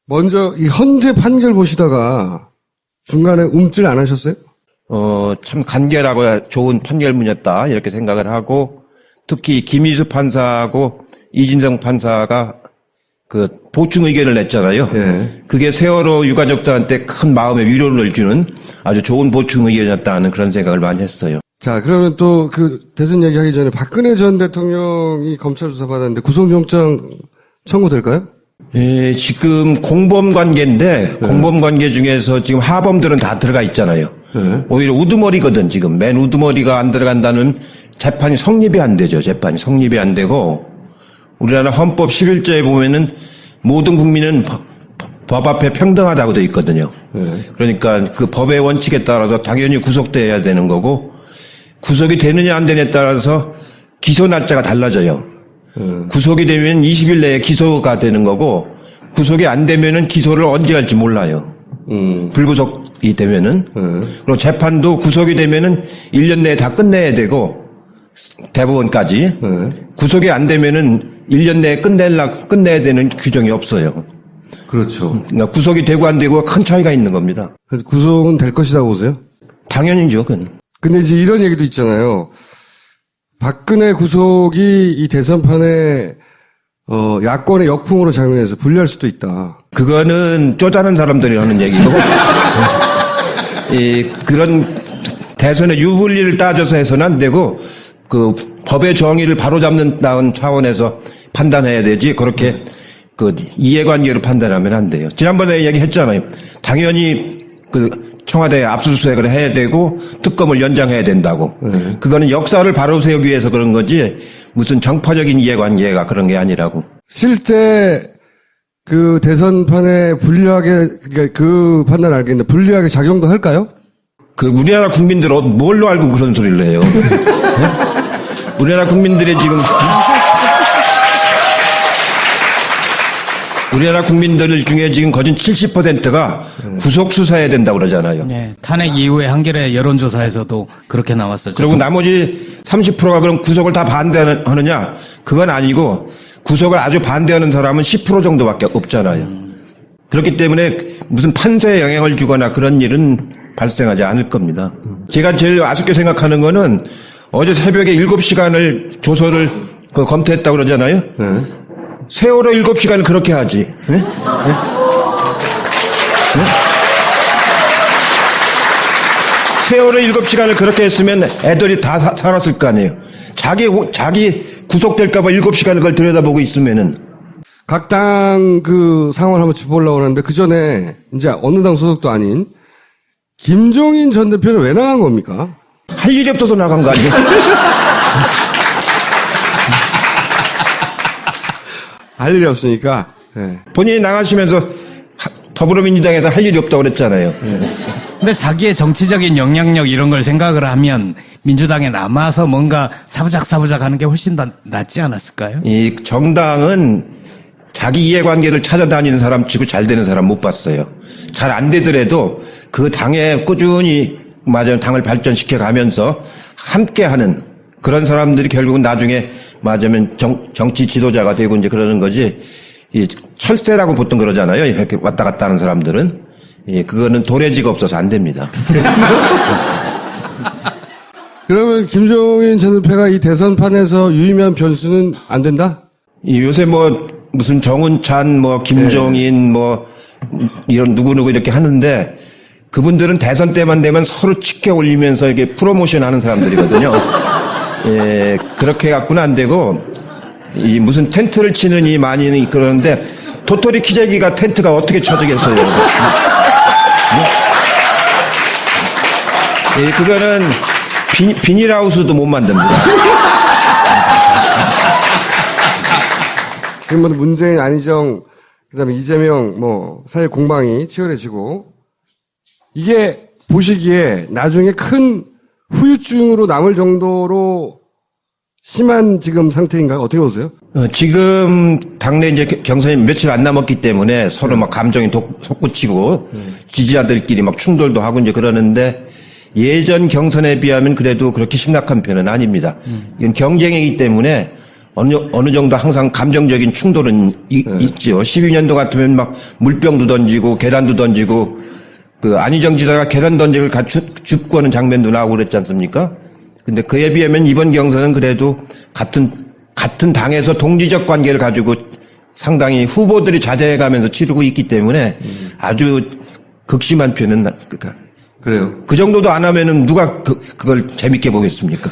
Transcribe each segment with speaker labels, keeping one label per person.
Speaker 1: 먼저 이 헌재 판결 보시다가 중간에 움찔 안 하셨어요?
Speaker 2: 참 간결하고 좋은 판결문이었다 이렇게 생각을 하고 특히 김희수 판사하고 이진성 판사가 그 보충 의견을 냈잖아요.
Speaker 1: 예.
Speaker 2: 그게 세월호 유가족들한테 큰 마음의 위로를 주는 아주 좋은 보충 의견이었다는 그런 생각을 많이 했어요.
Speaker 1: 자, 그러면 또 그 대선 얘기하기 전에 박근혜 전 대통령이 검찰 조사 받았는데 구속영장 청구될까요?
Speaker 2: 예, 지금 공범 관계인데 공범 관계 중에서 지금 하범들은 다 들어가 있잖아요. 오히려 우두머리거든 지금. 맨 우두머리가 안 들어간다는 재판이 성립이 안 되죠. 재판이 성립이 안 되고 우리나라 헌법 11조에 보면은 모든 국민은 법 앞에 평등하다고 되어 있거든요. 그러니까 그 법의 원칙에 따라서 당연히 구속돼야 되는 거고 구속이 되느냐 안 되느냐에 따라서 기소 날짜가 달라져요. 구속이 되면 20일 내에 기소가 되는 거고 구속이 안 되면은 기소를 언제 할지 몰라요. 불구속이 되면은 그리고 재판도 구속이 되면은 1년 내에 다 끝내야 되고 대법원까지 구속이 안 되면은 1년 내에 끝내야 되는 규정이 없어요.
Speaker 1: 그렇죠.
Speaker 2: 그러니까 구속이 되고 안 되고 큰 차이가 있는 겁니다.
Speaker 1: 구속은 될 것이라고 보세요?
Speaker 2: 당연히죠, 그건.
Speaker 1: 근데 이제 이런 얘기도 있잖아요. 박근혜 구속이 이 대선판에 야권의 역풍으로 작용해서 불리할 수도 있다.
Speaker 2: 그거는 쪼자는 사람들이 하는 얘기고 그런 대선의 유불리를 따져서 해서는 안 되고 그 법의 정의를 바로잡는다는 차원에서 판단해야 되지 그렇게 그 이해관계로 판단하면 안 돼요. 지난번에 얘기했잖아요. 당연히 그 청와대에 압수수색을 해야 되고 특검을 연장해야 된다고. 그거는 역사를 바로 세우기 위해서 그런 거지 무슨 정파적인 이해관계가 그런 게 아니라고.
Speaker 1: 실제 그 대선판에 불리하게 그러니까 그 판단 알겠는데 불리하게 작용도 할까요?
Speaker 2: 그 우리나라 국민들 뭘로 알고 그런 소리를 해요? 네? 우리나라 국민들의 지금 우리나라 국민들 중에 지금 거진 70%가 구속 수사해야 된다고 그러잖아요.
Speaker 3: 네, 탄핵 이후에 한겨레 여론조사에서도 그렇게 나왔었죠.
Speaker 2: 그리고 나머지 30%가 그럼 구속을 다 반대하느냐? 그건 아니고 구속을 아주 반대하는 사람은 10% 정도밖에 없잖아요. 그렇기 때문에 무슨 판세에 영향을 주거나 그런 일은 발생하지 않을 겁니다. 제가 제일 아쉽게 생각하는 거는 어제 새벽에 7시간을 조서를 검토했다고 그러잖아요. 세월호 7시간을 그렇게 하지. 네? 네? 네? 세월호 7시간을 그렇게 했으면 애들이 다 살았을 거 아니에요. 자기 구속될까봐 7시간을 그걸 들여다보고 있으면은.
Speaker 1: 각 당 그 상황을 한번 짚어보려고 하는데 그 전에 이제 어느 당 소속도 아닌 김종인 전 대표는 왜 나간 겁니까?
Speaker 2: 할 일이 없어서 나간 거 아니에요?
Speaker 1: 할 일이 없으니까. 네.
Speaker 2: 본인이 나가시면서 더불어민주당에서 할 일이 없다고 그랬잖아요.
Speaker 3: 근데 자기의 정치적인 영향력 이런 걸 생각을 하면 민주당에 남아서 뭔가 사부작사부작 하는 게 훨씬 더 낫지 않았을까요?
Speaker 2: 이 정당은 자기 이해관계를 찾아다니는 사람 치고 잘 되는 사람 못 봤어요. 잘 안 되더라도 그 당에 꾸준히 맞아요. 당을 발전시켜 가면서 함께하는 그런 사람들이 결국은 나중에 맞으면 정치 지도자가 되고 이제 그러는 거지. 이 철새라고 보통 그러잖아요. 이렇게 왔다 갔다 하는 사람들은. 예, 그거는 도래지가 없어서 안 됩니다.
Speaker 1: 그러면 김종인 전 대표가 이 대선판에서 유의미한 변수는 안 된다?
Speaker 2: 이 요새 무슨 정운찬 김종인 이런 누구누구 이렇게 하는데 그분들은 대선 때만 되면 서로 치켜 올리면서 이렇게 프로모션 하는 사람들이거든요. 예, 그렇게 갖고는 안 되고, 무슨 텐트를 치는 이 많이 그러는데, 도토리 키재기가 텐트가 어떻게 쳐지겠어요? 예, 그거는 비닐하우스도 못 만듭니다.
Speaker 1: 지금 문재인, 안희정, 그 다음에 이재명, 사회 공방이 치열해지고, 이게 보시기에 나중에 큰 후유증으로 남을 정도로 심한 지금 상태인가요? 어떻게 보세요?
Speaker 2: 지금 당내 이제 경선이 며칠 안 남았기 때문에 서로 막 감정이 솟구치고 지지자들끼리 막 충돌도 하고 이제 그러는데 예전 경선에 비하면 그래도 그렇게 심각한 편은 아닙니다. 이건 경쟁이기 때문에 어느 정도 항상 감정적인 충돌은 있죠. 12년도 같으면 막 물병도 던지고 계란도 던지고 그 안희정 지사가 계란 던지를 줍고 하는 장면도 나오고 그랬지 않습니까? 근데 그에 비하면 이번 경선은 그래도 같은 당에서 동지적 관계를 가지고 상당히 후보들이 자제해가면서 치르고 있기 때문에 아주 극심한 표현은
Speaker 1: 그래요.
Speaker 2: 그 정도도 안 하면은 누가 그걸 재밌게 보겠습니까?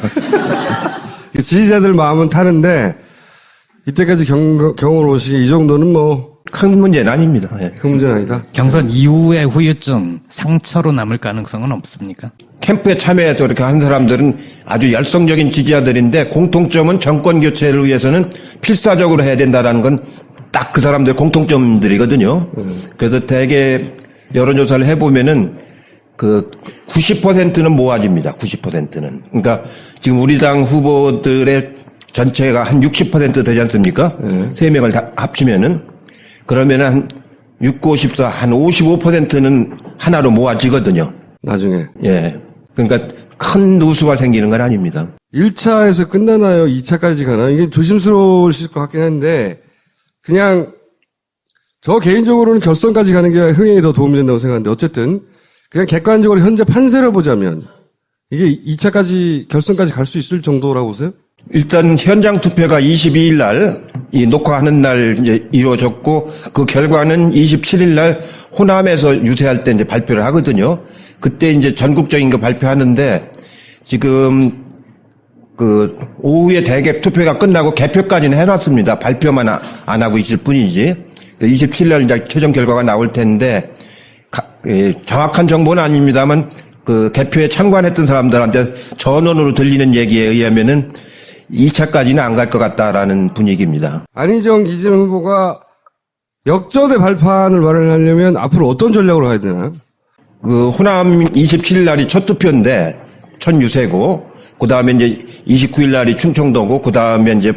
Speaker 1: 지지자들 마음은 타는데 이때까지 경험을 보시기에 이 정도는 뭐
Speaker 2: 큰 문제는 아닙니다. 예.
Speaker 1: 그 문제는 아니다.
Speaker 3: 경선 이후의 후유증, 상처로 남을 가능성은 없습니까?
Speaker 2: 캠프에 참여해서 이렇게 한 사람들은 아주 열성적인 지지자들인데 공통점은 정권 교체를 위해서는 필사적으로 해야 된다라는 건 딱 그 사람들 공통점들이거든요. 그래서 대개 여론조사를 해보면은 그 90%는 모아집니다. 90%는. 그러니까 지금 우리 당 후보들의 전체가 한 60% 되지 않습니까? 세 명을 다 합치면은 그러면은 한 6, 9, 14, 한 55%는 하나로 모아지거든요.
Speaker 1: 나중에.
Speaker 2: 예. 그러니까 큰 누수가 생기는 건 아닙니다.
Speaker 1: 1차에서 끝나나요? 2차까지 가나요? 이게 조심스러우실 것 같긴 한데 그냥 저 개인적으로는 결선까지 가는 게 흥행에 더 도움이 된다고 생각하는데 어쨌든 그냥 객관적으로 현재 판세를 보자면 이게 2차까지 결선까지 갈 수 있을 정도라고 보세요?
Speaker 2: 일단 현장 투표가 22일 날 이 녹화하는 날 이제 이루어졌고 그 결과는 27일 날 호남에서 유세할 때 이제 발표를 하거든요. 그때 이제 전국적인 거 발표하는데 지금 그 오후에 대개 투표가 끝나고 개표까지는 해놨습니다. 발표만 안 하고 있을 뿐이지. 27일 날 이제 최종 결과가 나올 텐데 정확한 정보는 아닙니다만 그 개표에 참관했던 사람들한테 전원으로 들리는 얘기에 의하면은 2차까지는 안 갈 것 같다라는 분위기입니다.
Speaker 1: 안희정, 이재명 후보가 역전의 발판을 마련하려면 앞으로 어떤 전략으로 가야 되나요?
Speaker 2: 그 호남 27일 날이 첫 투표인데 첫 유세고 그 다음에 이제 29일 날이 충청도고 그 다음에 이제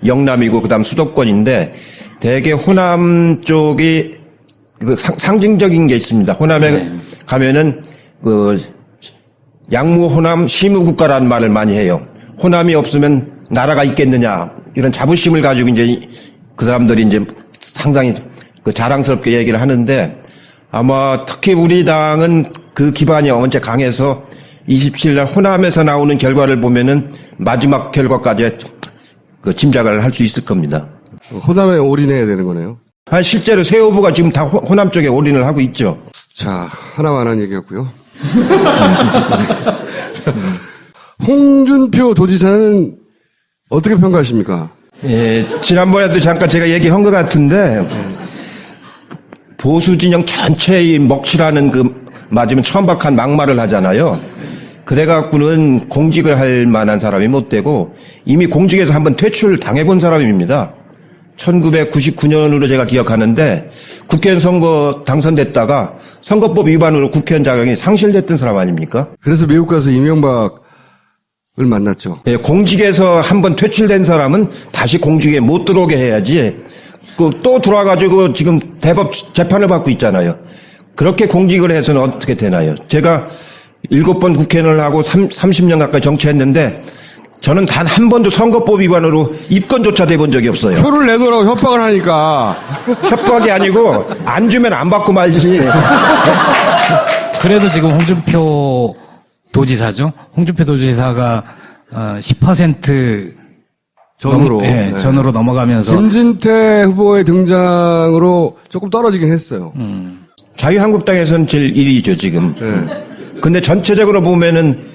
Speaker 2: 영남이고 그 다음 수도권인데 대개 호남 쪽이 그 상징적인 게 있습니다. 호남에 가면은 그 양무 호남 시무국가라는 말을 많이 해요. 호남이 없으면 나라가 있겠느냐 이런 자부심을 가지고 이제 그 사람들이 이제 상당히 그 자랑스럽게 얘기를 하는데 아마 특히 우리 당은 그 기반이 언제 강해서 27일 날 호남에서 나오는 결과를 보면은 마지막 결과까지 그 짐작을 할 수 있을 겁니다.
Speaker 1: 호남에 올인해야 되는 거네요.
Speaker 2: 실제로 새 후보가 지금 다 호남 쪽에 올인을 하고 있죠.
Speaker 1: 자, 하나만 한 얘기였고요. 홍준표 도지사는 어떻게 평가하십니까?
Speaker 2: 예, 지난번에도 잠깐 제가 얘기한 것 같은데 보수 진영 전체의 먹칠하는 그 맞으면 천박한 막말을 하잖아요. 그래갖고는 공직을 할 만한 사람이 못 되고 이미 공직에서 한번 퇴출 당해본 사람입니다. 1999년으로 제가 기억하는데 국회의원 선거 당선됐다가 선거법 위반으로 국회의원 자격이 상실됐던 사람 아닙니까?
Speaker 1: 그래서 미국 가서 이명박을 만났죠.
Speaker 2: 예, 공직에서 한번 퇴출된 사람은 다시 공직에 못 들어오게 해야지 또 들어와가지고 지금 대법 재판을 받고 있잖아요. 그렇게 공직을 해서는 어떻게 되나요? 제가 7번 국회의원을 하고 30년 가까이 정치했는데 저는 단 한 번도 선거법 위반으로 입건조차 돼본 적이 없어요.
Speaker 1: 표를 내놓으라고 협박을 하니까.
Speaker 2: 협박이 아니고 안 주면 안 받고 말지.
Speaker 3: 그래도 지금 홍준표 도지사죠. 홍준표 도지사가 10%
Speaker 1: 전으로.
Speaker 3: 네. 전으로 넘어가면서
Speaker 1: 김진태 후보의 등장으로 조금 떨어지긴 했어요.
Speaker 2: 자유한국당에서는 제일 1위죠 지금.
Speaker 1: 네.
Speaker 2: 근데 전체적으로 보면은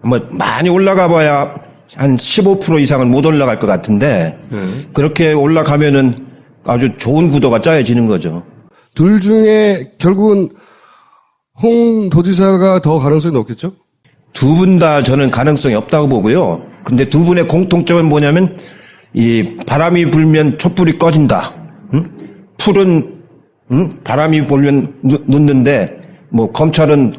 Speaker 2: 뭐 많이 올라가 봐야 한 15% 이상은 못 올라갈 것 같은데 그렇게 올라가면은 아주 좋은 구도가 짜여지는 거죠.
Speaker 1: 둘 중에 결국은 홍 도지사가 더 가능성이 높겠죠?
Speaker 2: 두 분 다 저는 가능성이 없다고 보고요. 근데 두 분의 공통점은 뭐냐면 이 바람이 불면 촛불이 꺼진다. 응? 풀은 바람이 불면 눕는데 뭐 검찰은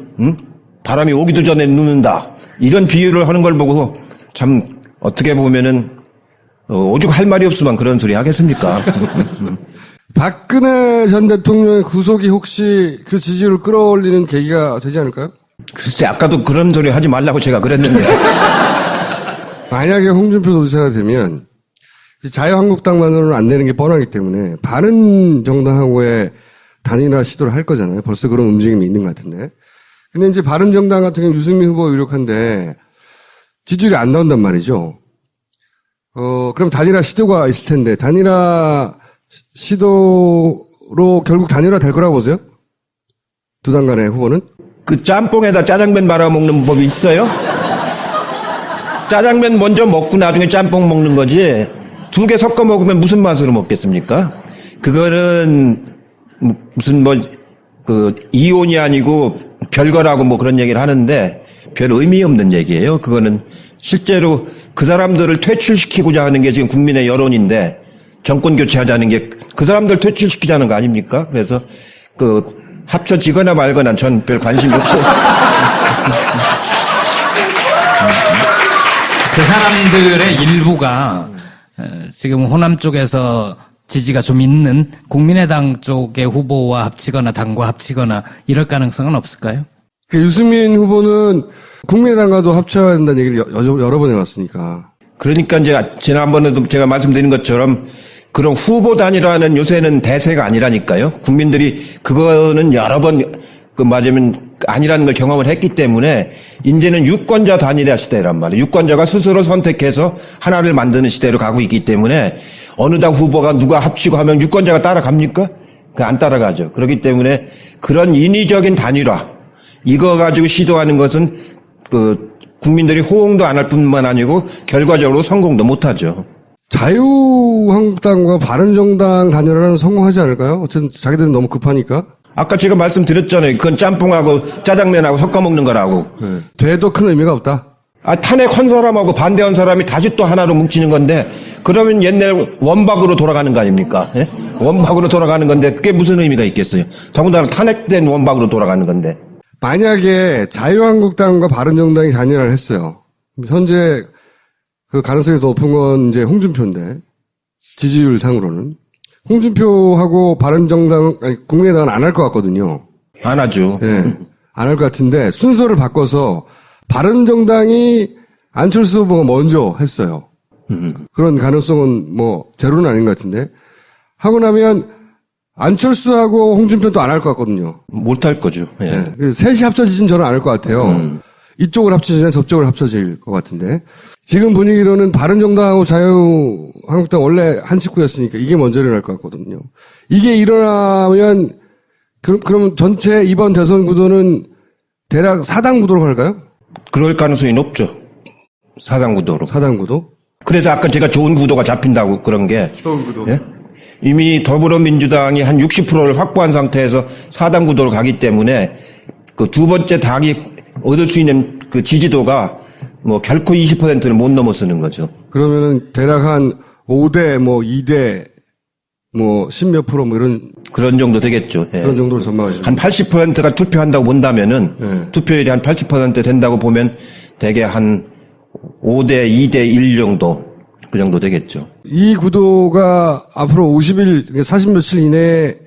Speaker 2: 바람이 오기도 전에 눕는다. 이런 비유를 하는 걸 보고 참 어떻게 보면은 오죽 할 말이 없으면 그런 소리 하겠습니까?
Speaker 1: 박근혜 전 대통령의 구속이 혹시 그 지지율을 끌어올리는 계기가 되지 않을까요?
Speaker 2: 글쎄 아까도 그런 소리 하지 말라고 제가 그랬는데
Speaker 1: 만약에 홍준표 도지사가 되면 자유한국당만으로는 안 되는 게 뻔하기 때문에 바른정당하고의 단일화 시도를 할 거잖아요. 벌써 그런 움직임이 있는 것 같은데. 근데 이제 바른정당 같은 경우 유승민 후보가 유력한데 지지율이 안 나온단 말이죠. 그럼 단일화 시도가 있을 텐데 단일화 시도로 결국 단일화 될 거라고 보세요? 두 당 간의 후보는?
Speaker 2: 그 짬뽕에다 짜장면 말아 먹는 법이 있어요? 짜장면 먼저 먹고 나중에 짬뽕 먹는 거지. 두 개 섞어 먹으면 무슨 맛으로 먹겠습니까? 그거는 무슨 이혼이 아니고 별거라고 뭐 그런 얘기를 하는데 별 의미 없는 얘기예요. 그거는 실제로 그 사람들을 퇴출시키고자 하는 게 지금 국민의 여론인데 정권 교체하자는 게 그 사람들 퇴출시키자는 거 아닙니까? 그래서 합쳐지거나 말거나 전 별 관심이 없어요.
Speaker 3: 그 사람들의 일부가 지금 호남 쪽에서 지지가 좀 있는 국민의당 쪽의 후보와 합치거나 당과 합치거나 이럴 가능성은 없을까요?
Speaker 1: 유승민 후보는 국민의당과도 합쳐야 된다는 얘기를 여러 번 해왔으니까.
Speaker 2: 그러니까 이제 지난번에도 제가 말씀드린 것처럼 그런 후보 단일화는 요새는 대세가 아니라니까요. 국민들이 그거는 여러 번 맞으면 아니라는 걸 경험을 했기 때문에 이제는 유권자 단일화 시대란 말이에요. 유권자가 스스로 선택해서 하나를 만드는 시대로 가고 있기 때문에 어느 당 후보가 누가 합치고 하면 유권자가 따라갑니까? 안 따라가죠. 그렇기 때문에 그런 인위적인 단일화 이거 가지고 시도하는 것은 국민들이 호응도 안 할 뿐만 아니고 결과적으로 성공도 못하죠.
Speaker 1: 자유한국당과 바른정당 단일화는 성공하지 않을까요? 어쨌든 자기들은 너무 급하니까.
Speaker 2: 아까 제가 말씀드렸잖아요. 그건 짬뽕하고 짜장면하고 섞어 먹는 거라고.
Speaker 1: 네. 돼도 큰 의미가 없다.
Speaker 2: 탄핵한 사람하고 반대한 사람이 다시 또 하나로 뭉치는 건데 그러면 옛날 원박으로 돌아가는 거 아닙니까? 예? 원박으로 돌아가는 건데 그게 무슨 의미가 있겠어요? 더군다나 탄핵된 원박으로 돌아가는 건데.
Speaker 1: 만약에 자유한국당과 바른정당이 단일화를 했어요. 현재 그 가능성이 더 높은 건 이제 홍준표인데 지지율 상으로는 홍준표하고 바른정당 아니 국민의당은 안 할 것 같거든요.
Speaker 2: 안 하죠.
Speaker 1: 예. 안 할 것 같은데 순서를 바꿔서 바른정당이 안철수 후보가 먼저 했어요. 그런 가능성은 뭐 제로는 아닌 것 같은데 하고 나면 안철수하고 홍준표는 또 안 할 것 같거든요.
Speaker 2: 못 할 거죠. 예.
Speaker 1: 예. 셋이 합쳐지진 저는 안 할 것 같아요. 이쪽을 합쳐지냐 저쪽을 합쳐질 것 같은데 지금 분위기로는 바른정당하고 자유한국당 원래 한 식구였으니까 이게 먼저 일어날 것 같거든요. 이게 일어나면 그럼 전체 이번 대선 구도는 대략 4당 구도로 갈까요?
Speaker 2: 그럴 가능성이 높죠. 사당 구도로.
Speaker 1: 4당 구도?
Speaker 2: 그래서 아까 제가 좋은 구도가 잡힌다고 그런 게.
Speaker 1: 좋은 구도.
Speaker 2: 예? 이미 더불어민주당이 한 60%를 확보한 상태에서 4당 구도로 가기 때문에 그 두 번째 당이 얻을 수 있는 그 지지도가 뭐 결코 20%를 못 넘어서는 거죠.
Speaker 1: 그러면은 대략 한 5대 뭐 2대 뭐 10몇 프로 뭐 이런
Speaker 2: 그런 정도 되겠죠. 예.
Speaker 1: 그런 정도로 전망하시죠.
Speaker 2: 한 80%가 투표한다고 본다면은
Speaker 1: 네.
Speaker 2: 투표율이 한 80% 된다고 보면 대개 한 5대 2대 1 정도 그 정도 되겠죠.
Speaker 1: 이 구도가 앞으로 50일, 40 며칠 이내에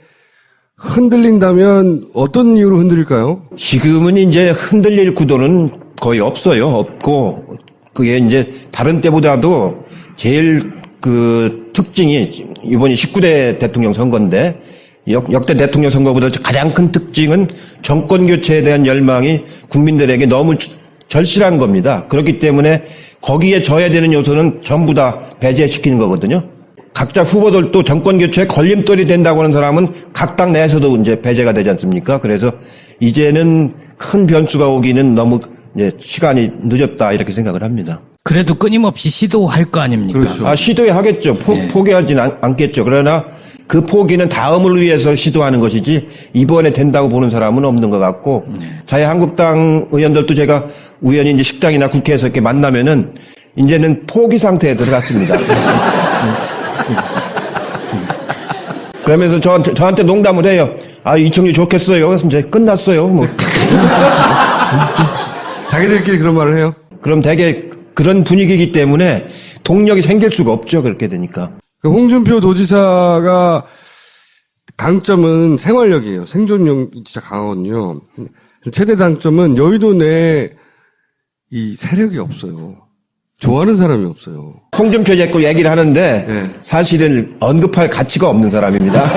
Speaker 1: 흔들린다면 어떤 이유로 흔들릴까요?
Speaker 2: 지금은 이제 흔들릴 구도는 거의 없어요. 없고 그게 이제 다른 때보다도 제일 그 특징이 이번이 19대 대통령 선거인데 역대 대통령 선거보다 가장 큰 특징은 정권 교체에 대한 열망이 국민들에게 너무 절실한 겁니다. 그렇기 때문에 거기에 져야 되는 요소는 전부 다 배제시키는 거거든요. 각자 후보들도 정권 교체에 걸림돌이 된다고 하는 사람은 각 당 내에서도 이제 배제가 되지 않습니까? 그래서 이제는 큰 변수가 오기는 너무 이제 시간이 늦었다 이렇게 생각을 합니다.
Speaker 3: 그래도 끊임없이 시도할 거 아닙니까?
Speaker 1: 그렇죠.
Speaker 2: 시도해 하겠죠. 포기하지는 않겠죠. 그러나 그 포기는 다음을 위해서 시도하는 것이지 이번에 된다고 보는 사람은 없는 것 같고 자유한국당 의원들도 제가 우연히 이제 식당이나 국회에서 이렇게 만나면은 이제는 포기 상태에 들어갔습니다. 그러면서 저한테 농담을 해요. 이청규 좋겠어요. 그래서 이제 끝났어요. 뭐.
Speaker 1: 자기들끼리 그런 말을 해요?
Speaker 2: 그럼 되게 그런 분위기이기 때문에 동력이 생길 수가 없죠. 그렇게 되니까.
Speaker 1: 그 홍준표 도지사가 강점은 생활력이에요. 생존력 진짜 강하거든요. 최대 단점은 여의도 내에 이 세력이 없어요. 좋아하는 사람이 없어요.
Speaker 2: 홍준표 자꾸 얘기를 하는데
Speaker 1: 네.
Speaker 2: 사실은 언급할 가치가 없는 사람입니다.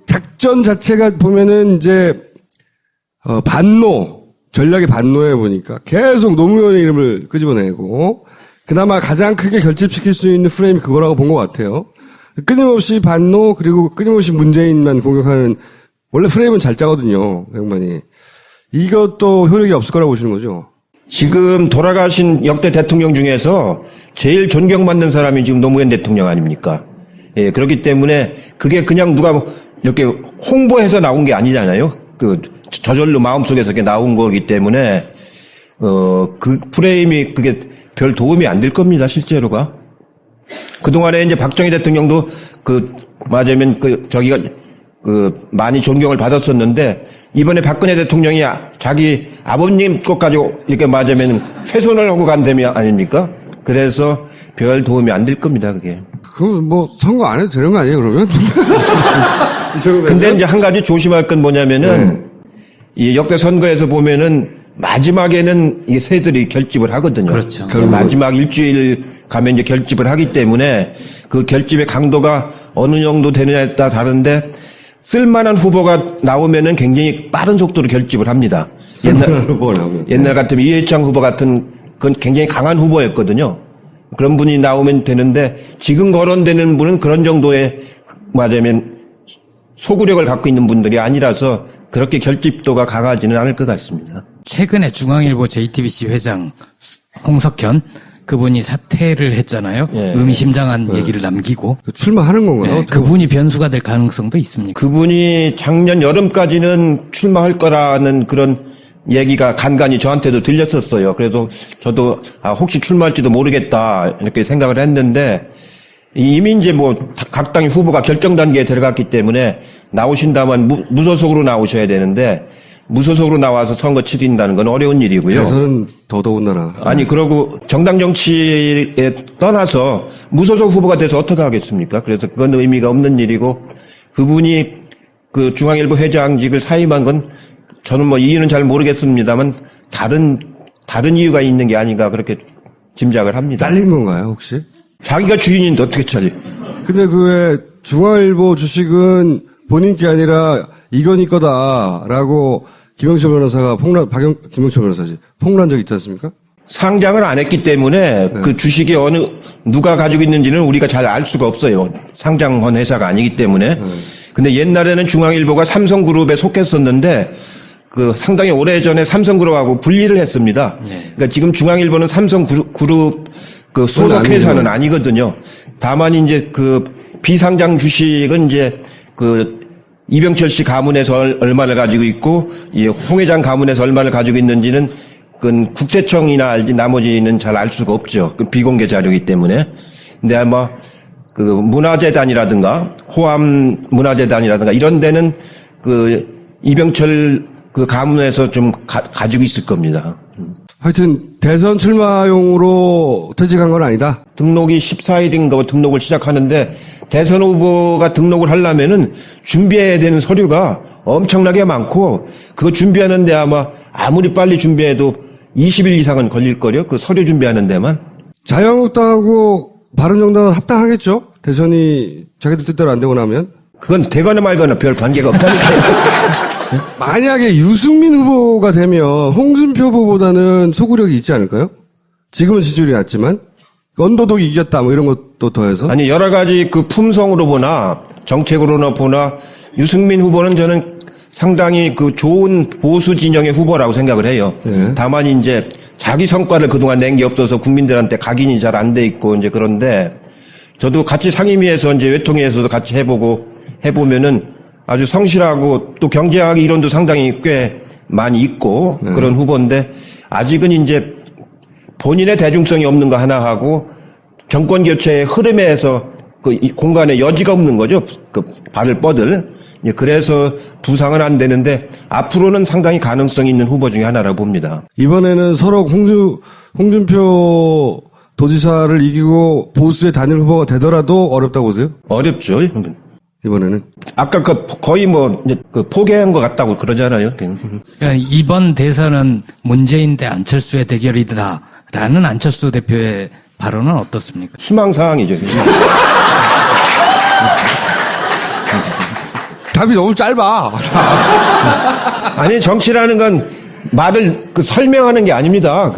Speaker 1: 작전 자체가 보면은 이제 반노 전략의 반노에 보니까 계속 노무현의 이름을 끄집어내고 그나마 가장 크게 결집시킬 수 있는 프레임이 그거라고 본 것 같아요. 끊임없이 반노 그리고 끊임없이 문재인만 공격하는 원래 프레임은 잘 짜거든요. 양반이. 이것도 효력이 없을 거라고 보시는 거죠?
Speaker 2: 지금 돌아가신 역대 대통령 중에서 제일 존경받는 사람이 지금 노무현 대통령 아닙니까? 예, 그렇기 때문에 그게 그냥 누가 이렇게 홍보해서 나온 게 아니잖아요. 저절로 마음속에서 이렇게 나온 거기 때문에, 그 프레임이 그게 별 도움이 안 될 겁니다, 실제로가. 그동안에 이제 박정희 대통령도 맞으면 저기가 많이 존경을 받았었는데, 이번에 박근혜 대통령이 자기 아버님 것 가지고 이렇게 맞으면 훼손을 하고 간 셈이 아닙니까? 그래서 별 도움이 안 될 겁니다, 그게.
Speaker 1: 그럼 뭐 선거 안 해도 되는 거 아니에요, 그러면?
Speaker 2: 근데 이제 한 가지 조심할 건 뭐냐면은, 이 역대 선거에서 보면은 마지막에는 이 새들이 결집을 하거든요.
Speaker 3: 그렇죠.
Speaker 2: 마지막 일주일 가면 이제 결집을 하기 때문에 그 결집의 강도가 어느 정도 되느냐에 따라 다른데 쓸만한 후보가 나오면은 굉장히 빠른 속도로 결집을 합니다. 옛날 같으면 이해창 후보 같은 그건 굉장히 강한 후보였거든요. 그런 분이 나오면 되는데 지금 거론되는 분은 그런 정도의 맞으면 소구력을 갖고 있는 분들이 아니라서 그렇게 결집도가 강하지는 않을 것 같습니다.
Speaker 3: 최근에 중앙일보 JTBC 회장 홍석현 그분이 사퇴를 했잖아요.
Speaker 2: 예.
Speaker 3: 의미심장한 얘기를 남기고.
Speaker 1: 출마하는 건가요?
Speaker 3: 네, 그분이 변수가 될 가능성도 있습니까?
Speaker 2: 그분이 작년 여름까지는 출마할 거라는 그런 얘기가 간간히 저한테도 들렸었어요. 그래서 저도 혹시 출마할지도 모르겠다 이렇게 생각을 했는데 이미 이제 각 당의 후보가 결정 단계에 들어갔기 때문에 나오신다면 무소속으로 나오셔야 되는데 무소속으로 나와서 선거 치른다는 건 어려운 일이고요.
Speaker 1: 대선은 더더군다나.
Speaker 2: 아니 그러고 정당 정치에 떠나서 무소속 후보가 돼서 어떻게 하겠습니까? 그래서 그건 의미가 없는 일이고 그분이 그 중앙일보 회장직을 사임한 건 저는 이유는 잘 모르겠습니다만 다른 이유가 있는 게 아닌가 그렇게 짐작을 합니다.
Speaker 1: 잘린 건가요, 혹시?
Speaker 2: 자기가 주인인데 어떻게 잘려?
Speaker 1: 근데 왜 중앙일보 주식은 본인 게 아니라 이건희 거다라고 김영철 변호사가 김영철 변호사지 폭로한 적 있지 않습니까?
Speaker 2: 상장을 안 했기 때문에 그 주식이 누가 가지고 있는지는 우리가 잘 알 수가 없어요. 상장한 회사가 아니기 때문에. 근데 옛날에는 중앙일보가 삼성그룹에 속했었는데 상당히 오래전에 삼성그룹하고 분리를 했습니다. 그러니까 지금 중앙일보는 삼성그룹 소속 회사는 아니거든요. 다만 이제 비상장 주식은 이제 이병철 씨 가문에서 얼마를 가지고 있고 홍 회장 가문에서 얼마를 가지고 있는지는 그건 국세청이나 알지 나머지는 잘 알 수가 없죠. 그 비공개 자료이기 때문에. 근데 아마 문화재단이라든가 호암 문화재단이라든가 이런 데는 이병철 가문에서 좀 가지고 있을 겁니다.
Speaker 1: 하여튼 대선 출마용으로 퇴직한 건 아니다.
Speaker 2: 등록이 14일인가 등록을 시작하는데 대선 후보가 등록을 하려면은 준비해야 되는 서류가 엄청나게 많고 그거 준비하는데 아무리 빨리 준비해도 20일 이상은 걸릴걸요. 그 서류 준비하는 데만.
Speaker 1: 자유한국당하고 바른정당은 합당하겠죠? 대선이 자기들 뜻대로 안 되고 나면?
Speaker 2: 그건 되거나 말거나 별 관계가 없다니까요.
Speaker 1: 만약에 유승민 후보가 되면 홍준표 후보보다는 소구력이 있지 않을까요? 지금은 지지율이 낮지만 언더독이 이겼다 이런 것도 더해서.
Speaker 2: 아니 여러 가지 품성으로 보나 정책으로나 보나 유승민 후보는 저는 상당히 좋은 보수 진영의 후보라고 생각을 해요.
Speaker 1: 네.
Speaker 2: 다만 이제 자기 성과를 그동안 낸 게 없어서 국민들한테 각인이 잘 안 돼 있고 이제 그런데 저도 같이 상임위에서 이제 외통위에서도 같이 해보면은 아주 성실하고 또 경제학 이론도 상당히 꽤 많이 있고 그런 후보인데 아직은 이제 본인의 대중성이 없는 거 하나 하고 정권 교체의 흐름에서 이 공간에 여지가 없는 거죠. 발을 뻗을. 그래서 부상은 안 되는데 앞으로는 상당히 가능성이 있는 후보 중에 하나라고 봅니다.
Speaker 1: 이번에는 서로 홍준표 도지사를 이기고 보수의 단일 후보가 되더라도 어렵다고 보세요?
Speaker 2: 어렵죠.
Speaker 1: 이번에는.
Speaker 2: 아까 거의 포기한 것 같다고 그러잖아요.
Speaker 3: 그러니까 이번 대선은 문재인 대 안철수의 대결이다. 라는 안철수 대표의 발언은 어떻습니까?
Speaker 2: 희망사항이죠.
Speaker 1: 답이 너무 짧아.
Speaker 2: 아니, 정치라는 건 말을 설명하는 게 아닙니다.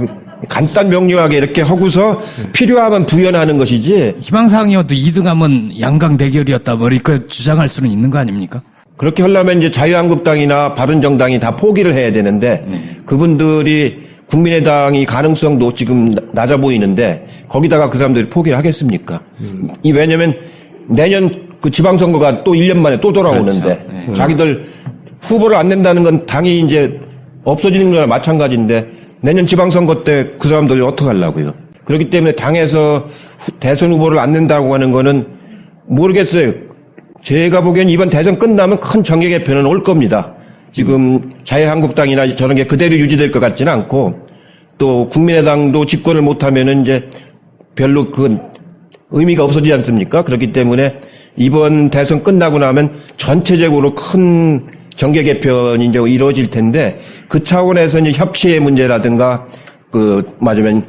Speaker 2: 간단 명료하게 이렇게 하고서 필요하면 부연하는 것이지.
Speaker 3: 희망사항이어도 2등하면 양강 대결이었다, 뭐 이렇게 주장할 수는 있는 거 아닙니까?
Speaker 2: 그렇게 하려면 이제 자유한국당이나 바른정당이 다 포기를 해야 되는데 그분들이 국민의당이 가능성도 지금 낮아 보이는데 거기다가 그 사람들이 포기를 하겠습니까? 왜냐면 내년 그 지방선거가 또 1년 만에 또 돌아오는데
Speaker 3: 그렇죠.
Speaker 2: 자기들 후보를 안 낸다는 건 당이 이제 없어지는 거나 마찬가지인데 내년 지방선거 때 그 사람들이 어떻게 하려고요? 그렇기 때문에 당에서 대선 후보를 안 낸다고 하는 거는 모르겠어요. 제가 보기엔 이번 대선 끝나면 큰 정계 개편은 올 겁니다. 지금 자유한국당이나 저런 게 그대로 유지될 것 같지는 않고 또 국민의당도 집권을 못하면은 이제 별로 그 의미가 없어지지 않습니까? 그렇기 때문에 이번 대선 끝나고 나면 전체적으로 큰 정계 개편이 이제 이루어질 텐데 그 차원에서 이제 협치의 문제라든가 맞으면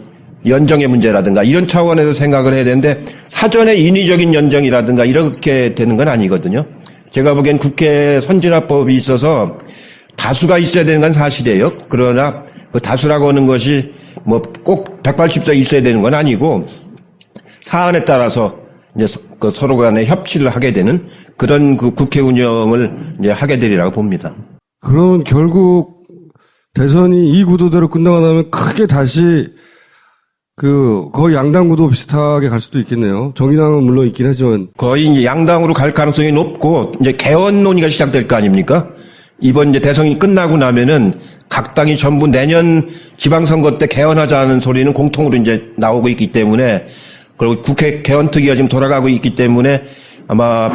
Speaker 2: 연정의 문제라든가 이런 차원에서 생각을 해야 되는데 사전에 인위적인 연정이라든가 이렇게 되는 건 아니거든요. 제가 보기엔 국회 선진화법이 있어서 다수가 있어야 되는 건 사실이에요. 그러나 그 다수라고 하는 것이 뭐 꼭 180석 있어야 되는 건 아니고 사안에 따라서 이제 서로 간에 협치를 하게 되는 그런 그 국회 운영을 이제 하게 되리라고 봅니다.
Speaker 1: 그러면 결국 대선이 이 구도대로 끝나고 나면 크게 다시 거의 양당 구도 비슷하게 갈 수도 있겠네요. 정의당은 물론 있긴 하지만.
Speaker 2: 거의 이제 양당으로 갈 가능성이 높고 이제 개헌 논의가 시작될 거 아닙니까? 이번 이제 대선이 끝나고 나면은 각 당이 전부 내년 지방선거 때 개헌하자는 소리는 공통으로 이제 나오고 있기 때문에 그리고 국회 개헌특위가 지금 돌아가고 있기 때문에 아마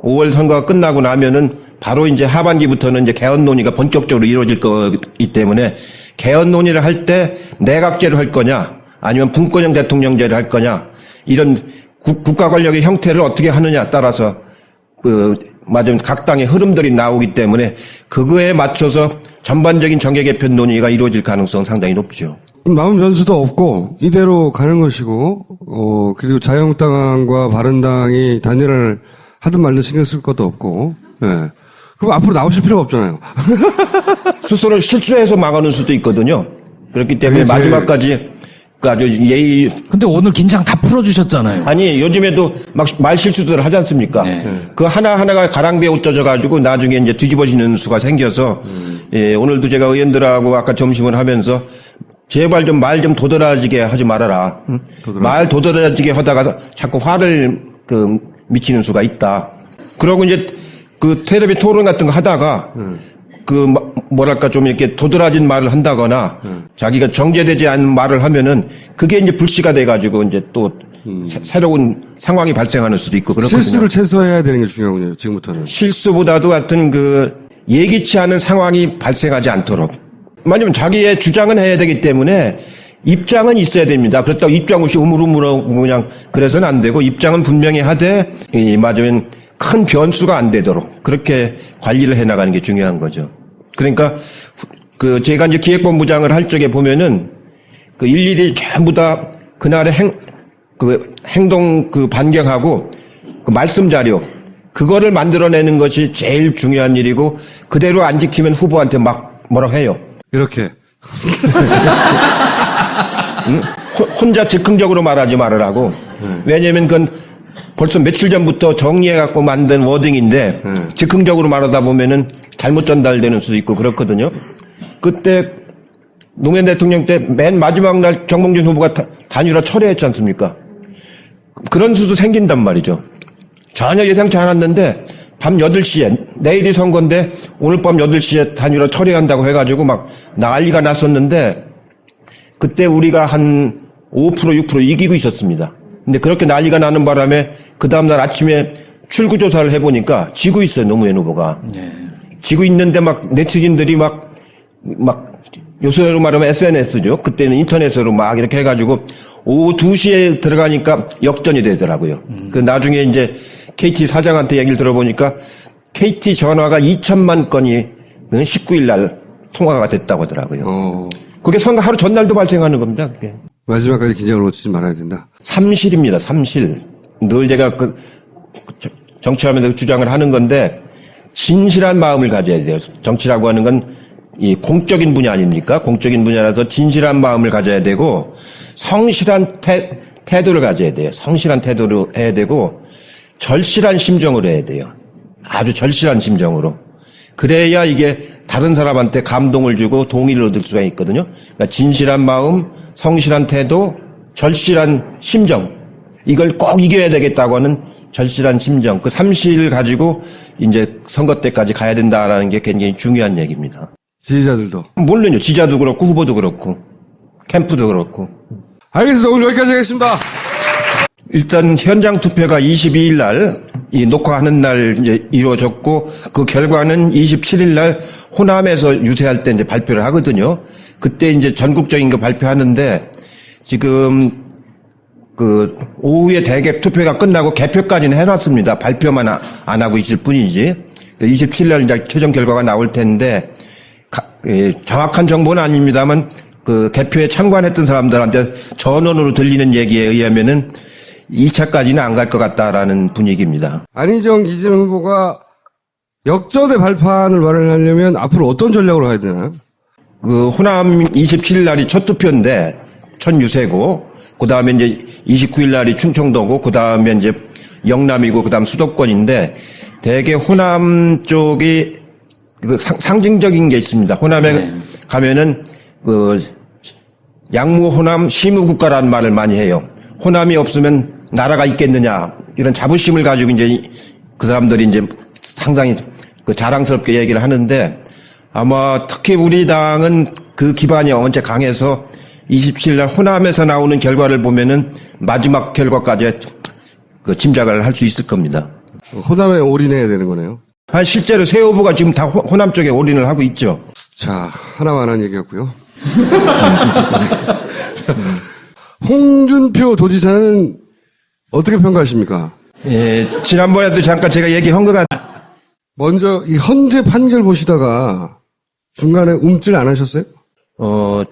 Speaker 2: 5월 선거가 끝나고 나면은 바로 이제 하반기부터는 이제 개헌 논의가 본격적으로 이루어질 거기 때문에 개헌 논의를 할 때 내각제로 할 거냐 아니면 분권형 대통령제를 할 거냐 이런 국가 권력의 형태를 어떻게 하느냐에 따라서 맞으면 각 당의 흐름들이 나오기 때문에 그거에 맞춰서 전반적인 정계 개편 논의가 이루어질 가능성은 상당히 높죠.
Speaker 1: 남은 변수도 없고 이대로 가는 것이고 그리고 자유한국당과 바른당이 단일화를 하든 말든 신경 쓸 것도 없고 예. 그럼 앞으로 나오실 필요가 없잖아요.
Speaker 2: 스스로 실수해서 망하는 수도 있거든요. 그렇기 때문에 마지막까지 아주 예의.
Speaker 3: 근데 오늘 긴장 다 풀어주셨잖아요.
Speaker 2: 아니 요즘에도 막 말 실수들을 하지 않습니까?
Speaker 3: 네.
Speaker 2: 그 하나하나가 가랑비에 옷 젖어가지고 나중에 이제 뒤집어지는 수가 생겨서 예, 오늘도 제가 의원들하고 아까 점심을 하면서 제발 좀 말 좀 도드라지게 하지 말아라. 말 도드라지게 하다가 자꾸 화를 미치는 수가 있다. 그러고 이제 그 텔레비 토론 같은 거 하다가 뭐랄까 좀 이렇게 도드라진 말을 한다거나 자기가 정제되지 않은 말을 하면은 그게 이제 불씨가 돼가지고 이제 또 새로운 상황이 발생하는 수도 있고 그렇거든요.
Speaker 1: 실수를 최소화해야 되는 게 중요하군요. 지금부터는.
Speaker 2: 실수보다도 하여튼 예기치 않은 상황이 발생하지 않도록. 왜냐면 자기의 주장은 해야 되기 때문에 입장은 있어야 됩니다. 그렇다고 입장 없이 우물우물 그냥 그래서는 안 되고 입장은 분명히 하되 맞으면 큰 변수가 안 되도록 그렇게 관리를 해 나가는 게 중요한 거죠. 그러니까 제가 이제 기획본부장을 할 적에 보면은 일일이 전부 다 그날의 행동 반경하고 말씀 자료 그거를 만들어내는 것이 제일 중요한 일이고 그대로 안 지키면 후보한테 막 뭐라 해요.
Speaker 1: 이렇게.
Speaker 2: 혼자 즉흥적으로 말하지 말으라고. 왜냐면 그건 벌써 며칠 전부터 정리해갖고 만든 워딩인데 즉흥적으로 말하다 보면은 잘못 전달되는 수도 있고 그렇거든요. 그때 노무현 대통령 때 맨 마지막 날 정몽준 후보가 단일화 철회했지 않습니까? 그런 수도 생긴단 말이죠. 전혀 예상치 않았는데 밤 8시에 내일이 선거인데 오늘 밤 8시에 단일화 철회한다고 해가지고 막 난리가 났었는데 그때 우리가 한 5% 6% 이기고 있었습니다. 근데 그렇게 난리가 나는 바람에 그 다음날 아침에 출구조사를 해보니까 지고 있어요, 노무현 후보가. 네. 지고 있는데 막 네티즌들이 막 요새로 말하면 SNS죠. 그때는 인터넷으로 막 이렇게 해가지고 오후 2시에 들어가니까 역전이 되더라고요. 그 나중에 이제 KT 사장한테 얘기를 들어보니까 KT 전화가 2천만 건이 19일 날 통화가 됐다고 하더라고요. 그게 선거 하루 전날도 발생하는 겁니다. 그게.
Speaker 1: 마지막까지 긴장을 놓치지 말아야 된다.
Speaker 2: 삼실입니다. 삼실. 늘 제가 정치하면서 주장을 하는 건데 진실한 마음을 가져야 돼요. 정치라고 하는 건 이 공적인 분야 아닙니까? 공적인 분야라서 진실한 마음을 가져야 되고 성실한 태도를 가져야 돼요. 성실한 태도로 해야 되고 절실한 심정으로 해야 돼요. 아주 절실한 심정으로. 그래야 이게 다른 사람한테 감동을 주고 동의를 얻을 수가 있거든요. 그러니까 진실한 마음, 성실한 태도, 절실한 심정. 이걸 꼭 이겨야 되겠다고 하는 절실한 심정. 그 삼실을 가지고 이제 선거 때까지 가야 된다라는 게 굉장히 중요한 얘기입니다.
Speaker 1: 지지자들도.
Speaker 2: 물론요. 지지자도 그렇고 후보도 그렇고 캠프도 그렇고.
Speaker 1: 알겠습니다. 오늘 여기까지 하겠습니다.
Speaker 2: 일단 현장 투표가 22일 날, 이 녹화하는 날 이제 이루어졌고, 그 결과는 27일 날 호남에서 유세할 때 이제 발표를 하거든요. 그때 이제 전국적인 거 발표하는데, 지금 그 오후에 대개 투표가 끝나고 개표까지는 해놨습니다. 발표만 안 하고 있을 뿐이지. 27일 날 이제 최종 결과가 나올 텐데, 정확한 정보는 아닙니다만, 그 개표에 참관했던 사람들한테 전원으로 들리는 얘기에 의하면은 2차까지는 안 갈 것 같다라는 분위기입니다.
Speaker 1: 안희정, 이재명 후보가 역전의 발판을 마련하려면 앞으로 어떤 전략으로 가야 되나요?
Speaker 2: 그 호남 27일 날이 첫 투표인데 첫 유세고, 그 다음에 이제 29일 날이 충청도고, 그 다음에 이제 영남이고, 그 다음 수도권인데 대개 호남 쪽이 그 상징적인 게 있습니다. 호남에 가면은 그 양무 호남 시무 국가라는 말을 많이 해요. 호남이 없으면 나라가 있겠느냐, 이런 자부심을 가지고 이제 그 사람들이 이제 상당히 그 자랑스럽게 얘기를 하는데, 아마 특히 우리 당은 그 기반이 언제 강해서 27일 날 호남에서 나오는 결과를 보면은 마지막 결과까지 그 짐작을 할 수 있을 겁니다.
Speaker 1: 호남에 올인해야 되는 거네요.
Speaker 2: 실제로 새 후보가 지금 다 호남 쪽에 올인을 하고 있죠.
Speaker 1: 자, 하나만 한 얘기였고요. 홍준표 도지사는 어떻게 평가하십니까?
Speaker 2: 예, 지난번에도 잠깐 제가 얘기한 것
Speaker 1: 먼저 이 헌재 판결 보시다가 중간에 움찔 안 하셨어요?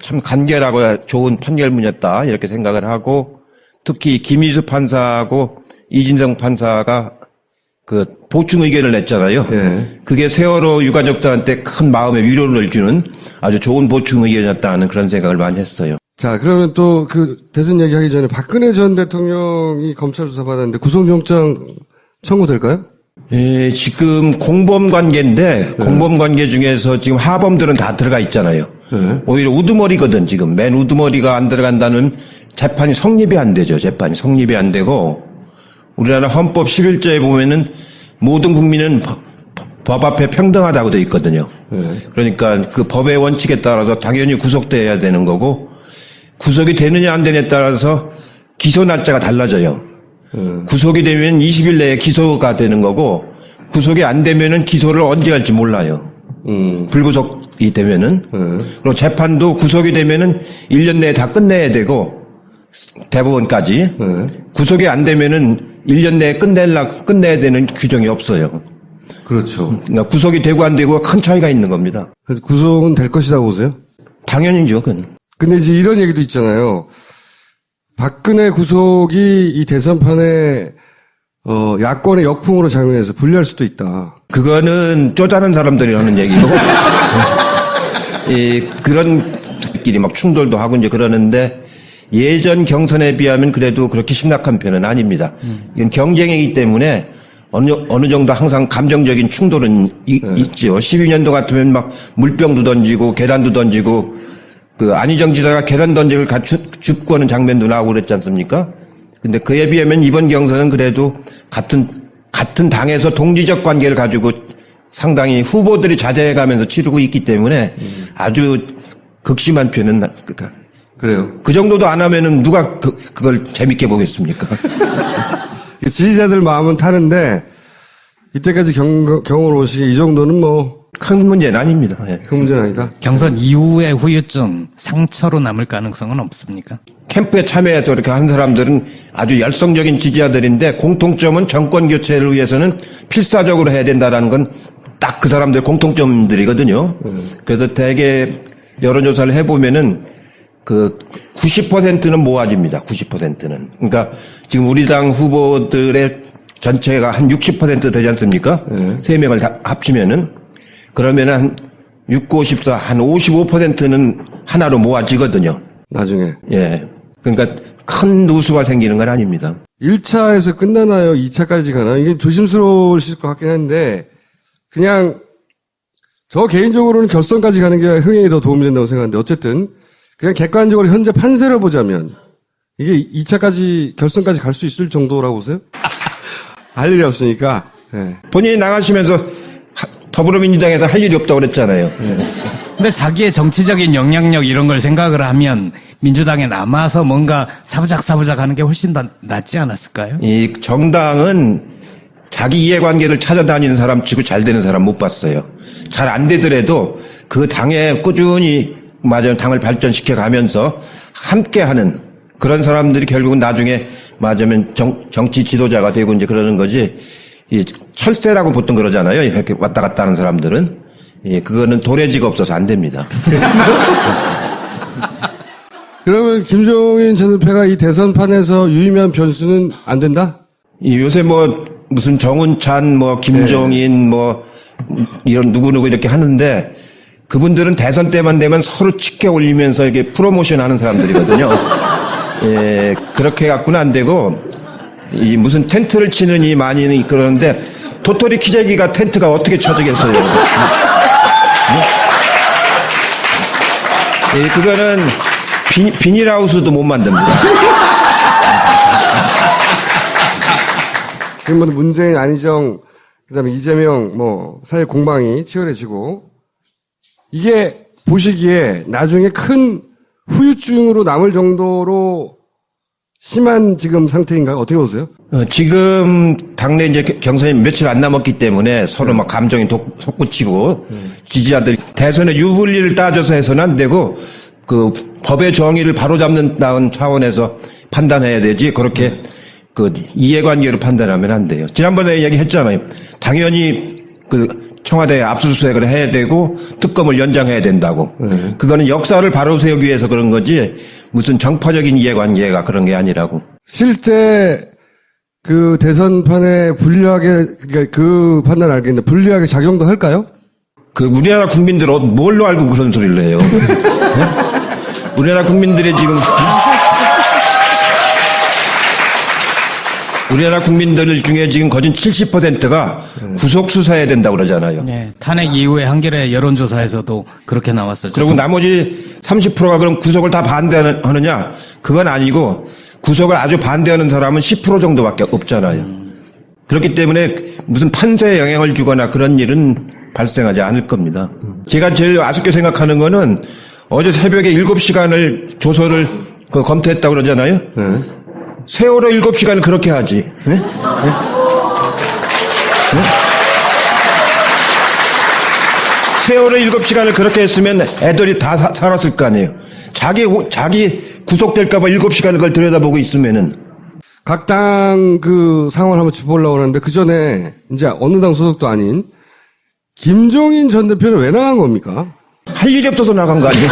Speaker 2: 참 간결하고 좋은 판결문이었다, 이렇게 생각을 하고, 특히 김희수 판사하고 이진성 판사가 그 보충 의견을 냈잖아요.
Speaker 1: 예.
Speaker 2: 그게 세월호 유가족들한테 큰 마음의 위로를 주는 아주 좋은 보충 의견이었다는 그런 생각을 많이 했어요.
Speaker 1: 자, 그러면 또 그 대선 얘기하기 전에 박근혜 전 대통령이 검찰 조사 받았는데 구속영장 청구될까요?
Speaker 2: 예, 지금 공범 관계인데 공범 관계 중에서 지금 하범들은 다 들어가 있잖아요. 오히려 우두머리거든. 지금 맨 우두머리가 안 들어간다는 재판이 성립이 안 되죠. 재판이 성립이 안 되고, 우리나라 헌법 11조에 보면은 모든 국민은 법 앞에 평등하다고 되어 있거든요. 그러니까 그 법의 원칙에 따라서 당연히 구속돼야 되는 거고, 구속이 되느냐 안 되느냐에 따라서 기소 날짜가 달라져요. 구속이 되면 20일 내에 기소가 되는 거고, 구속이 안 되면은 기소를 언제 할지 몰라요. 불구속이 되면은. 그리고 재판도 구속이 되면은 1년 내에 다 끝내야 되고, 대법원까지. 구속이 안 되면은 1년 내에 끝내야 되는 규정이 없어요.
Speaker 1: 그렇죠.
Speaker 2: 그러니까 구속이 되고 안 되고 큰 차이가 있는 겁니다.
Speaker 1: 구속은 될 것이라고 보세요?
Speaker 2: 당연히죠, 그건.
Speaker 1: 근데 이제 이런 얘기도 있잖아요. 박근혜 구속이 이 대선판에 야권의 역풍으로 작용해서 불리할 수도 있다.
Speaker 2: 그거는 쪼잔한 사람들이 하는 얘기고, 그런 끼리 막 충돌도 하고 이제 그러는데, 예전 경선에 비하면 그래도 그렇게 심각한 편은 아닙니다. 이건 경쟁이기 때문에 어느 정도 항상 감정적인 충돌은 있죠. 12년도 같으면 막 물병도 던지고 계란도 던지고, 그 안희정 지사가 계란 던지고 줍고 하는 장면도 나오고 그랬지 않습니까? 근데 그에 비하면 이번 경선은 그래도 같은 당에서 동지적 관계를 가지고 상당히 후보들이 자제해가면서 치르고 있기 때문에 아주 극심한 편은
Speaker 1: 그래요.
Speaker 2: 그 정도도 안 하면은 누가 그걸 재밌게 보겠습니까?
Speaker 1: 지지자들 마음은 타는데 이때까지 경험을 오시기 이 정도는 뭐
Speaker 2: 큰 문제는 아닙니다. 예.
Speaker 1: 큰 문제는 아니다.
Speaker 3: 경선 이후의 후유증, 상처로 남을 가능성은 없습니까?
Speaker 2: 캠프에 참여해서 이렇게 한 사람들은 아주 열성적인 지지자들인데, 공통점은 정권 교체를 위해서는 필사적으로 해야 된다라는 건 딱 그 사람들 공통점들이거든요. 그래서 대개 여론조사를 해보면은 그 90%는 모아집니다. 90%는. 그러니까 지금 우리 당 후보들의 전체가 한 60% 되지 않습니까? 세 명을 다 합치면은 그러면은 한 6, 9, 14, 한 55%는 하나로 모아지거든요.
Speaker 1: 나중에.
Speaker 2: 예. 그러니까 큰 누수가 생기는 건 아닙니다.
Speaker 1: 1차에서 끝나나요? 2차까지 가나요? 이게 조심스러우실 것 같긴 한데, 그냥, 저 개인적으로는 결선까지 가는 게 흥행에 더 도움이 된다고 생각하는데, 어쨌든, 그냥 객관적으로 현재 판세를 보자면, 이게 2차까지, 결선까지 갈 수 있을 정도라고 보세요? 할 일이 없으니까, 예.
Speaker 2: 본인이 나가시면서 더불어민주당에서 할 일이 없다고 그랬잖아요.
Speaker 3: 근데 자기의 정치적인 영향력 이런 걸 생각을 하면 민주당에 남아서 뭔가 사부작 하는 게 훨씬 더 낫지 않았을까요?
Speaker 2: 이 정당은 자기 이해관계를 찾아다니는 사람 치고 잘 되는 사람 못 봤어요. 잘 안 되더라도 그 당에 꾸준히 맞아요. 당을 발전시켜 가면서 함께하는 그런 사람들이 결국은 나중에 맞으면 정치 지도자가 되고 이제 그러는 거지. 이 철새라고 보통 그러잖아요. 이렇게 왔다 갔다 하는 사람들은. 예, 그거는 도래지가 없어서 안 됩니다.
Speaker 1: 그러면 김종인 전 대표가 이 대선판에서 유의미한 변수는 안 된다?
Speaker 2: 이 요새 뭐 무슨 정운찬 뭐 김종인 뭐 이런 누구누구 이렇게 하는데 그분들은 대선 때만 되면 서로 치켜 올리면서 이렇게 프로모션 하는 사람들이거든요. 예, 그렇게 갖고는 안 되고 이 무슨 텐트를 치는 이 많이는 그러는데 도토리 키재기가 텐트가 어떻게 쳐지겠어요. 예, 그거는 비닐하우스도 못 만듭니다.
Speaker 1: 지금 뭐 문재인, 안희정, 그다음에 이재명 뭐 사회 공방이 치열해지고 이게 보시기에 나중에 큰 후유증으로 남을 정도로 심한 지금 상태인가요? 어떻게 보세요?
Speaker 2: 지금 당내 이제 경선이 며칠 안 남았기 때문에 서로 막 감정이 솟구치고 지지자들이 대선의 유불리를 따져서 해서는 안 되고 그 법의 정의를 바로잡는다는 차원에서 판단해야 되지 그렇게 그 이해관계로 판단하면 안 돼요. 지난번에 얘기했잖아요. 당연히 그 청와대에 압수수색을 해야 되고 특검을 연장해야 된다고. 그거는 역사를 바로 세우기 위해서 그런 거지 무슨 정파적인 이해관계가 그런 게 아니라고.
Speaker 1: 실제 그 대선판에 불리하게 그러니까 그 판단 알겠는데 불리하게 작용도 할까요?
Speaker 2: 그 우리나라 국민들은 뭘로 알고 그런 소리를 해요? 네? 우리나라 국민들의 지금 우리나라 국민들 중에 지금 거진 70%가 구속 수사해야 된다고 그러잖아요.
Speaker 3: 네, 탄핵 이후에 한겨레 여론조사에서도 그렇게 나왔었죠.
Speaker 2: 그리고 나머지 30%가 그럼 구속을 다 반대하느냐? 그건 아니고 구속을 아주 반대하는 사람은 10% 정도밖에 없잖아요. 그렇기 때문에 무슨 판세에 영향을 주거나 그런 일은 발생하지 않을 겁니다. 제가 제일 아쉽게 생각하는 거는 어제 새벽에 7시간을 조서를 검토했다고 그러잖아요. 세월호 7시간을 그렇게 하지. 네? 네? 네? 세월호 7시간을 그렇게 했으면 애들이 다 살았을 거 아니에요. 자기 구속될까봐 7시간을 그걸 들여다보고 있으면은.
Speaker 1: 각 당 그 상황을 한번 짚어보려고 하는데 그 전에 이제 어느 당 소속도 아닌 김종인 전 대표는 왜 나간 겁니까?
Speaker 2: 할 일이 없어서 나간 거 아니에요?